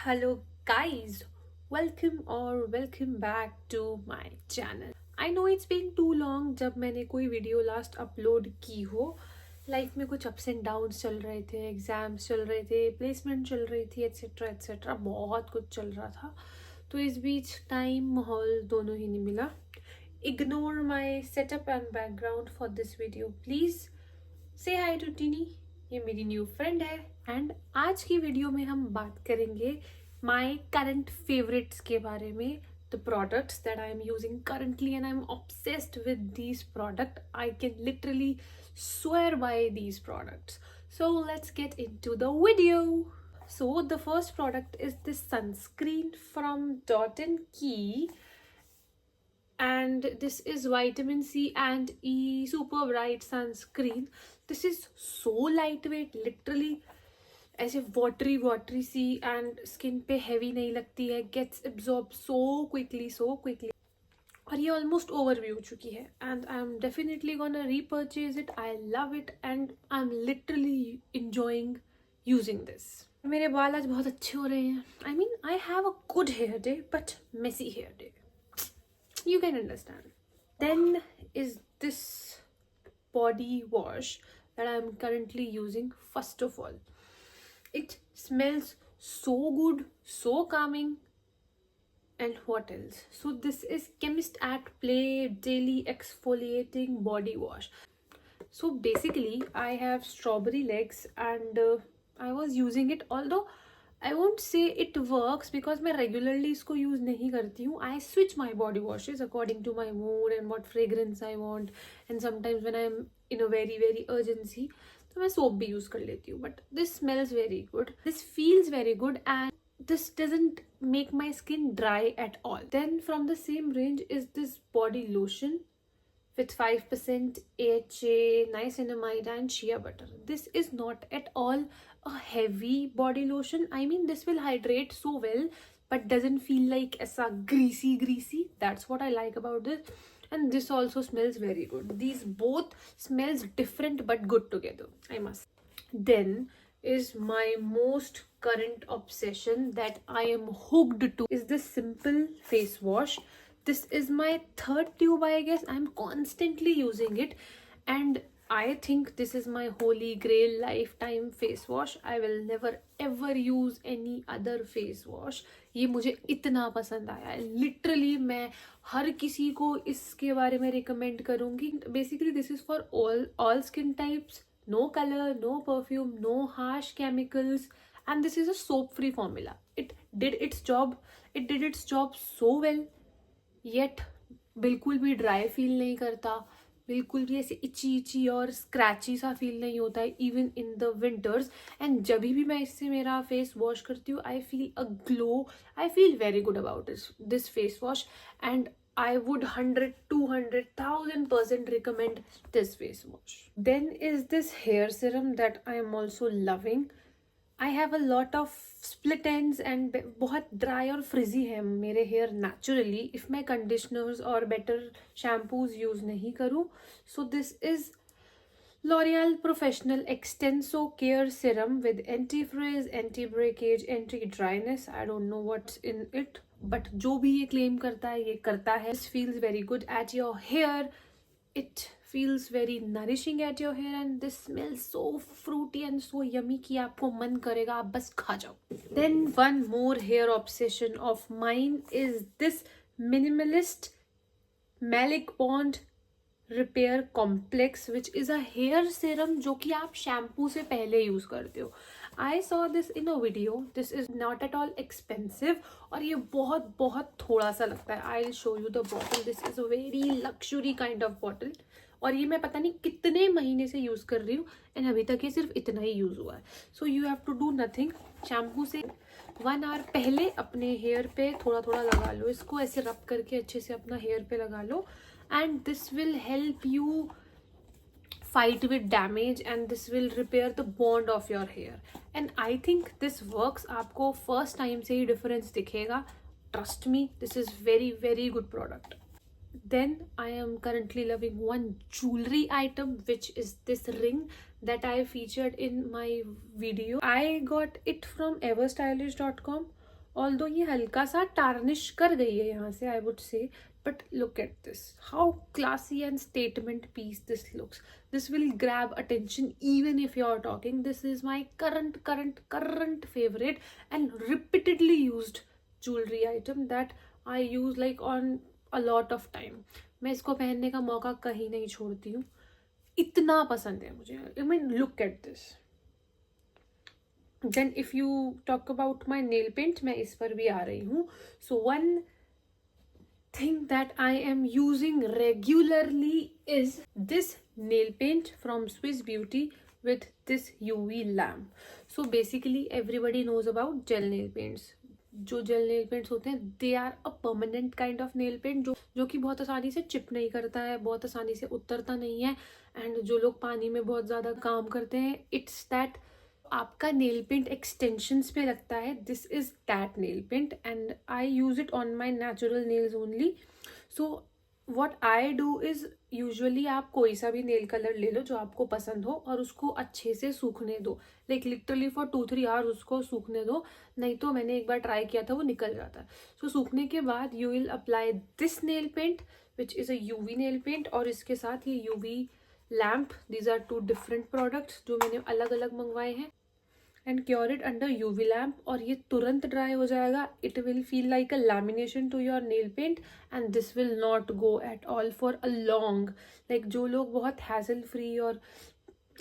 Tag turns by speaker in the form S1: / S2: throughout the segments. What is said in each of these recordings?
S1: Hello guys, welcome back to my channel. I know it's been too long जब मैंने कोई video last upload की हो. Life में कुछ अप्स एंड डाउन्स चल रहे थे, एग्जाम्स चल रहे थे, प्लेसमेंट चल रही थी, एट्सेट्रा एट्सेट्रा, बहुत कुछ चल रहा था. तो इस बीच टाइम माहौल दोनों ही नहीं मिला. Ignore my setup and background for this video please. से हाई टू टीनी, ये मेरी न्यू फ्रेंड है. एंड आज की वीडियो में हम बात करेंगे माई करंट फेवरेट्स के बारे में. The products that I am using currently and I am obsessed with these product. I can literally swear by these products. So let's get into the video. So the first product is this sunscreen from Dot and Key, and this is vitamin C and E super bright sunscreen. This is so lightweight, literally ऐसे watery C, and skin पे heavy नहीं लगती है, gets absorbed so quickly. और ये almost over भी हो चुकी है. And I am definitely gonna repurchase it. I love it and I am literally enjoying using this. मेरे बाल आज बहुत अच्छे हो रहे हैं. I mean I have a good hair day but messy hair day. You can understand. Then is this body wash that I am currently using. First of all, it smells so good, so calming. And what else? So this is Chemist at Play Daily Exfoliating Body Wash. So basically I have strawberry legs and I was using it, although I won't say it works because मैं regularly इसको use नहीं करती हूँ. I switch my body washes according to my mood and what fragrance I want, and sometimes when I'm in a very urgency तो मैं soap भी use कर लेती हूँ. But this smells very good, this feels very good, and this doesn't make my skin dry at all. Then from the same range is this body lotion with 5% AHA, niacinamide and shea butter. This is not at all a heavy body lotion. I mean, this will hydrate so well but doesn't feel like ऐसा greasy. That's what I like about this. And this also smells very good. These both smells different but good together, I must. Then is my most current obsession that I am hooked to is this simple face wash. This is my third tube, I guess. I'm constantly using it and I think this is my holy grail lifetime face wash. I will never ever use any other face wash. ये मुझे इतना पसंद आया, literally मैं हर किसी को इसके बारे में रिकमेंड करूँगी. Basically this is for all skin types. No color, no perfume, no harsh chemicals, and this is a soap-free formula. It did its job so well, yet बिल्कुल भी ड्राई फील नहीं करता, बिल्कुल भी ऐसे इची और स्क्रैची सा फील नहीं होता है even in the winters. And जब भी मैं इससे मेरा फेस वॉश करती हूँ I feel a glow. I feel very good about this face wash and I would 100, 200, 1000% recommend this face wash. Then is this hair serum that I am also loving. I have a lot of split ends and बहुत dry और frizzy है मेरे hair naturally if मैं conditioners और better shampoos use नहीं करूँ. So this is L'Oreal Professional Extenso Care Serum with anti-frizz, anti-breakage, anti-dryness. I don't know what's in it, but जो भी ये claim करता है ये करता है. This feels very good at your hair. It feels very nourishing at your hair and this smells so fruity and so yummy कि आपको मन करेगा आप बस खा जाओ. Then one more hair obsession of mine is this minimalist Malic Bond repair complex which is a hair serum जो कि आप शैम्पू से पहले यूज़ करते हो. I saw this in a video. This is not at all expensive और ये बहुत थोड़ा सा लगता है. I will show you the bottle. This is a very luxury kind of bottle और ये मैं पता नहीं कितने महीने से यूज़ कर रही हूँ एंड अभी तक ये सिर्फ इतना ही यूज़ हुआ है. So you have to do nothing. Shampoo से 1 आवर पहले अपने हेयर पे थोड़ा लगा लो इसको, ऐसे रब करके अच्छे से अपना हेयर पे लगा लो. And this will help you fight with damage and this will repair the bond of your hair. And I think this works. आपको first time से ही difference दिखेगा. Trust me, this is very good product. Then I am currently loving one jewelry item which is this ring that I featured in my video. I got it from everstylish.com although ये हल्का सा tarnish कर गई है यहाँ से, I would say, but look at this, how classy and statement piece this looks. This will grab attention even if you're talking. This is my current favorite and repeatedly used jewelry item that I use like on a lot of time. मैं इसको पहनने का मौका कहीं नहीं छोड़ती हूँ, इतना पसंद है मुझे. I mean, look at this. Then if you talk about my nail paint, मैं इस पर भी आ रही हूँ. So one thing that I am using regularly is this nail paint from Swiss Beauty with this UV lamp. So basically everybody knows about gel nail paints. जो gel nail paints होते हैं, they are a permanent kind of nail paint जो कि बहुत आसानी से chip नहीं करता है, बहुत आसानी से उतरता नहीं है. एंड जो लोग पानी में बहुत ज़्यादा काम करते हैं, इट्स दैट आपका नेल पेंट एक्सटेंशंस पे लगता है. This is that nail paint and I use it on my natural nails only. So what I do is, usually आप कोई सा भी नेल कलर ले लो जो आपको पसंद हो और उसको अच्छे से सूखने दो, लाइक लिटरली फॉर 2-3 आवर्स उसको सूखने दो. नहीं तो मैंने एक बार ट्राई किया था, वो निकल जाता है. सो सूखने के बाद you will apply this nail paint which is a UV nail paint, और इसके साथ ये UV lamp. These are 2 different products जो मैंने अलग अलग मंगवाए हैं. And cure it under UV lamp, और ये तुरंत ड्राई हो जाएगा. It will feel like a lamination to your nail paint and this will not go at all for a long. Like जो लोग बहुत हैसल फ्री और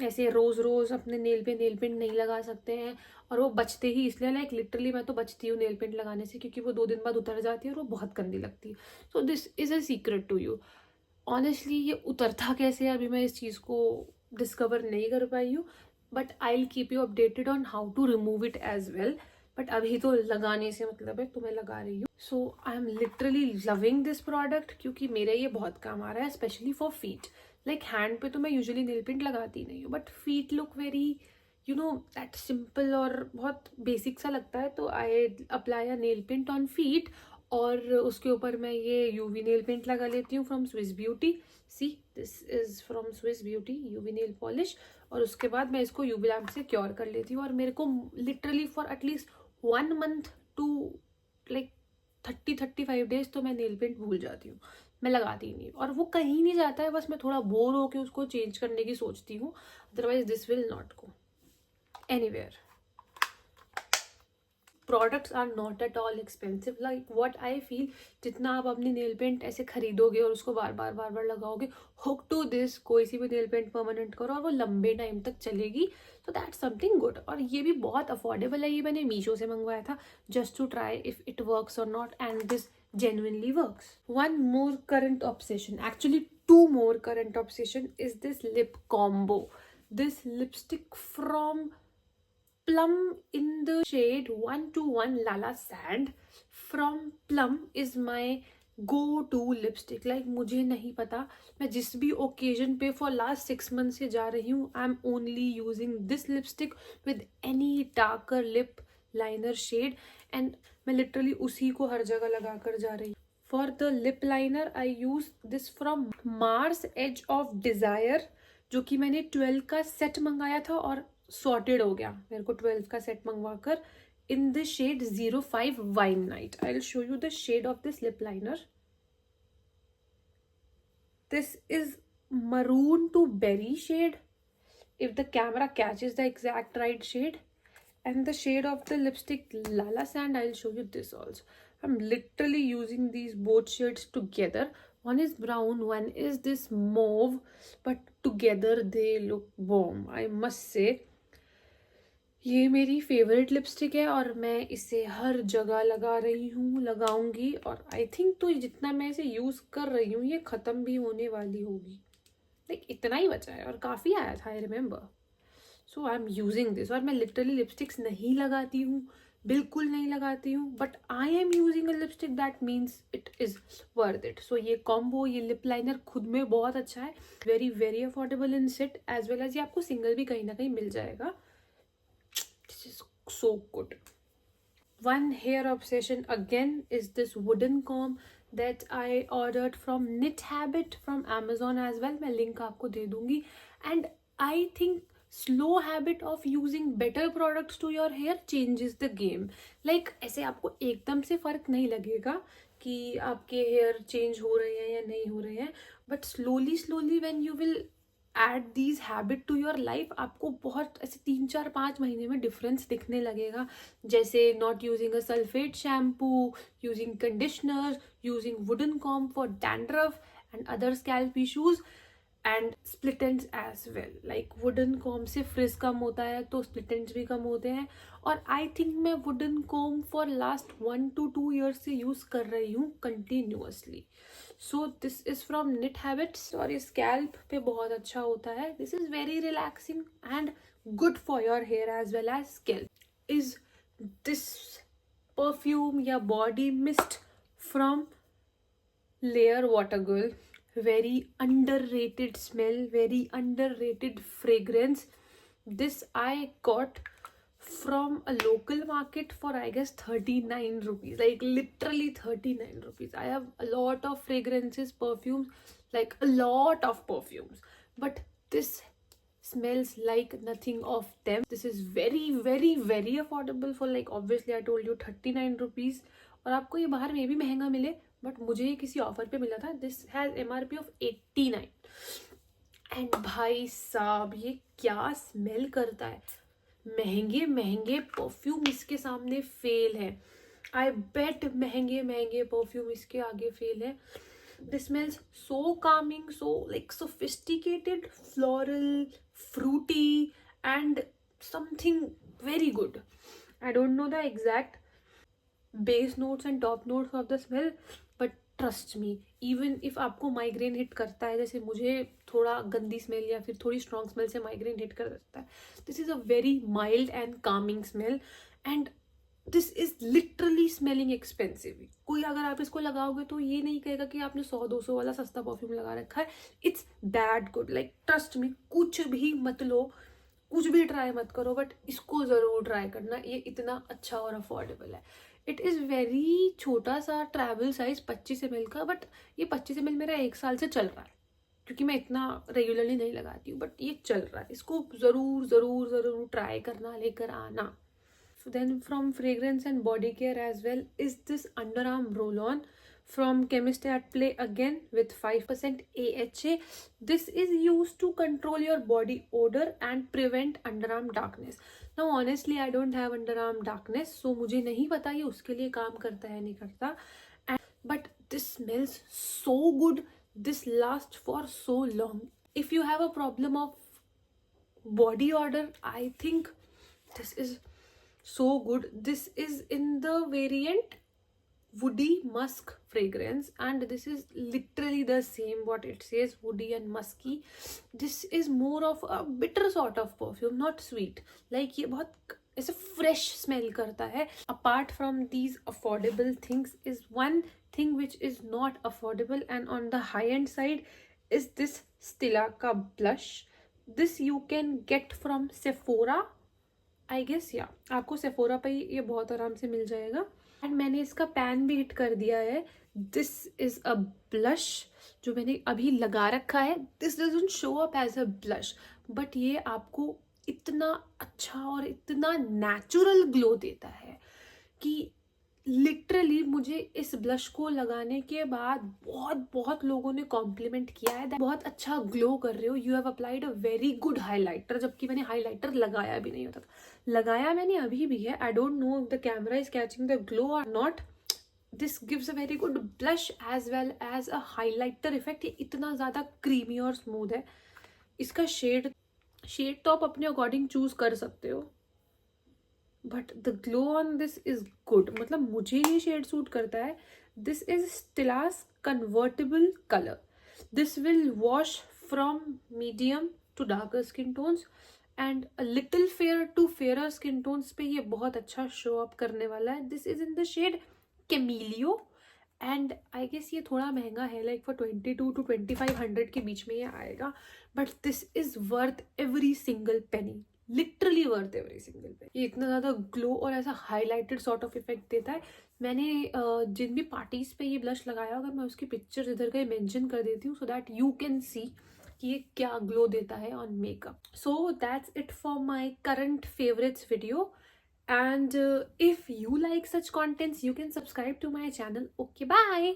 S1: ऐसे रोज अपने नेल पे नेल पेंट नहीं लगा सकते हैं, और वो बचते ही इसलिए, लाइक लिटरली मैं तो बचती हूँ नेल पेंट लगाने से, क्योंकि वो 2 दिन बाद उतर जाती है और वो बहुत गंदी लगती है. So this is a secret to you. Honestly ये उतरता कैसे है, अभी मैं इस चीज़ को डिस्कवर नहीं कर पाई हूँ, but I will keep you updated on how to remove it as well. But अभी तो लगाने से मतलब है, तो मैं लगा रही हूँ. So I am literally loving this product, क्योंकि मेरा ये बहुत काम आ रहा है, स्पेशली फॉर फीट. लाइक हैंड पे तो मैं यूजुअली नेल पेंट लगाती नहीं हूँ, but feet look very you know that simple और बहुत बेसिक सा लगता है. तो I apply a nail paint on feet, और उसके ऊपर मैं ये यूवी नेल पेंट लगा लेती हूँ from Swiss beauty. See this is from Swiss beauty UV nail polish. और उसके बाद मैं इसको यूवी लैम्प से क्योर कर लेती हूँ, और मेरे को literally for at least 1 month to like 30-35 days तो मैं नेल पेंट भूल जाती हूँ, मैं लगाती ही नहीं, और वो कहीं नहीं जाता है. बस मैं थोड़ा बोर होकर उसको चेंज करने की सोचती हूँ, otherwise this will not go anywhere. Products are not at all expensive. Like what I feel, जितना आप अपनी नेल पेंट ऐसे खरीदोगे और उसको बार बार लगाओगे, हुक टू दिस, कोई सी भी नेल पेंट परमानेंट करो और वो लंबे टाइम तक चलेगी. तो दैट्स समथिंग गुड. और ये भी बहुत अफोर्डेबल है. ये मैंने मीशो से मंगवाया था just to try if it works or not, and this genuinely works. One more current obsession, actually 2 more current obsession, is this lip combo. This lipstick from Plum in the shade 121 Lala Sand from Plum is my go-to lipstick. Like मुझे नहीं पता, मैं जिस भी occasion पे for last 6 months से जा रही हूँ, I'm only using this lipstick with any darker lip liner shade, and मैं literally उसी को हर जगह लगा कर जा रही हूँ. For the lip liner I use this from Mars Edge of Desire, जो कि मैंने 12 का सेट मंगाया था और सॉर्टेड हो गया मेरे को 12 का सेट मंगवा कर. In the shade 05 wine night. I will show you the shade of this lip liner. This is maroon to berry shade if the camera catches the exact right shade, and the shade of the lipstick Lala Sand, I'll show you this also. I'm literally using these both shades together. One is brown, one is this mauve, but together they look bomb. I must say ये मेरी favourite lipstick है और मैं इसे हर जगह लगा रही हूँ, लगाऊंगी. और आई थिंक तो जितना मैं इसे यूज़ कर रही हूँ ये ख़त्म भी होने वाली होगी. लाइक इतना ही बचा है और काफ़ी आया था, I remember. So I am using this. और मैं लिटरली लिपस्टिक्स नहीं लगाती हूँ, बिल्कुल नहीं लगाती हूँ, but I am using a lipstick that means it is worth it. So ये कॉम्बो, ये लिप लाइनर खुद में बहुत अच्छा है. Very very affordable in set as well as ये आपको सिंगल भी कहीं ना कहीं मिल जाएगा. This is so good. One hair obsession again is this wooden comb that I ordered from Knit Habit from Amazon as well. मैं link आपको दे दूंगी. And I think slow habit of using better products to your hair changes the game. Like ऐसे आपको एकदम से फर्क नहीं लगेगा कि आपके हेयर चेंज हो रहे हैं या नहीं हो रहे हैं, but slowly slowly when you will add these habit to your life, आपको बहुत ऐसे 3 4 5 महीने में डिफरेंस दिखने लगेगा. जैसे not using a sulphate shampoo, using conditioner, using wooden comb for dandruff and other scalp issues, and split ends as well. Like wooden comb से frizz कम होता है तो स्प्लिट एंड्स भी कम होते हैं. और आई थिंक मैं wooden comb for last 1 to 2 years से यूज कर रही हूँ continuously. So this is from Nit Habits और ये स्कैल्प पे बहुत अच्छा होता है. This is very relaxing and good for your hair as well as scalp. Is this perfume या body mist from Layer Water Girl. Very underrated smell, very underrated fragrance. This I got from a local market for I guess 39 rupees. Like literally 39 rupees. I have a lot of fragrances, perfumes, like a lot of perfumes. But this smells like nothing of them. This is very, very, very affordable for like obviously I told you 39 rupees. और आपको ये बाहर में भी महंगा मिले, but मुझे ये किसी ऑफर पे मिला था. This has MRP of 89. And भाई साहब ये क्या स्मेल करता है. महंगे महंगे परफ्यूम इसके सामने फेल है. आई बेट महंगे महंगे परफ्यूम इसके आगे फेल है. This smells so calming, so like sophisticated, floral, fruity and something very good. I don't know the exact base notes and top notes of the smell, but trust me, even if आपको migraine hit करता है, जैसे मुझे थोड़ा गंदी smell या फिर थोड़ी स्ट्रॉन्ग स्मेल से माइग्रेन हिट कर सकता है, this is a very mild and Kameng smell. And this is literally smelling expensive. कोई अगर आप इसको लगाओगे तो ये नहीं कहेगा कि आपने 100-200 वाला सस्ता परफ्यूम लगा रखा है. It's that good. Like trust me, कुछ भी मत लो, कुछ भी ट्राई मत करो, बट इसको ज़रूर ट्राई करना. ये इतना अच्छा और अफोर्डेबल है. इट इज़ वेरी छोटा सा ट्रैवल साइज 25 ml का, बट ये 25 ml मेरा 1 साल से चल रहा है क्योंकि मैं इतना रेगुलरली नहीं लगाती हूँ, बट ये चल रहा है. इसको ज़रूर ज़रूर ज़रूर ट्राई करना, लेकर आना. Then from fragrance and body care as well is this underarm roll-on from Chemist at Play, again with 5% AHA. This is used to control your body odor and prevent underarm darkness. Now honestly I don't have underarm darkness, so मुझे नहीं पता ये उसके लिए काम करता है नहीं करता. But this smells so good. This lasts for so long. If you have a problem of body odor, I think this is so good. This is in the variant woody musk fragrance, and this is literally the same what it says, woody and musky. This is more of a bitter sort of perfume, not sweet. Like ये बहुत ऐसे fresh smell करता है. Apart from these affordable things, is one thing which is not affordable and on the high end side is this Stila का blush. This you can get from Sephora I guess. या आपको Sephora पे ये बहुत आराम से मिल जाएगा. And मैंने इसका पैन भी हिट कर दिया है. दिस इज अ ब्लश जो मैंने अभी लगा रखा है. This doesn't show up as a blush, but ये आपको इतना अच्छा और इतना नेचुरल ग्लो देता है कि लिटरली मुझे इस ब्लश को लगाने के बाद बहुत बहुत लोगों ने कॉम्प्लीमेंट किया है, बहुत अच्छा ग्लो कर रहे हो, you have applied a very good highlighter. जबकि मैंने हाईलाइटर लगाया भी नहीं होता था. लगाया मैंने अभी भी है. I don't know if the camera is catching the glow और not. This gives a very good blush as well as a highlighter effect. ये इतना ज़्यादा क्रीमी और स्मूथ है. इसका शेड तो आप अपने अकॉर्डिंग चूज कर सकते हो, but the glow on this is good. मतलब मुझे ये शेड सूट करता है. This is Stila's convertible colour. This will wash from medium to darker skin tones and a little fair to fair skin tones पे ये बहुत अच्छा show up करने वाला है. This is in the shade Camellia and I guess ये थोड़ा महंगा है, लाइक फॉर 22 to 2500 के बीच में ये आएगा. But this is worth every single penny, literally worth every single penny. ये इतना ज़्यादा ग्लो और ऐसा हाईलाइटेड सॉर्ट ऑफ इफेक्ट देता है. मैंने जिन भी पार्टीज पे ये ब्लश लगाया, अगर मैं उसकी पिक्चर्स इधर का मेंशन कर देती हूँ so that you can see कि ये क्या ग्लो देता है on makeup. So that's it for my current favorites video. And if you like such contents, you can subscribe to my channel. Okay, bye.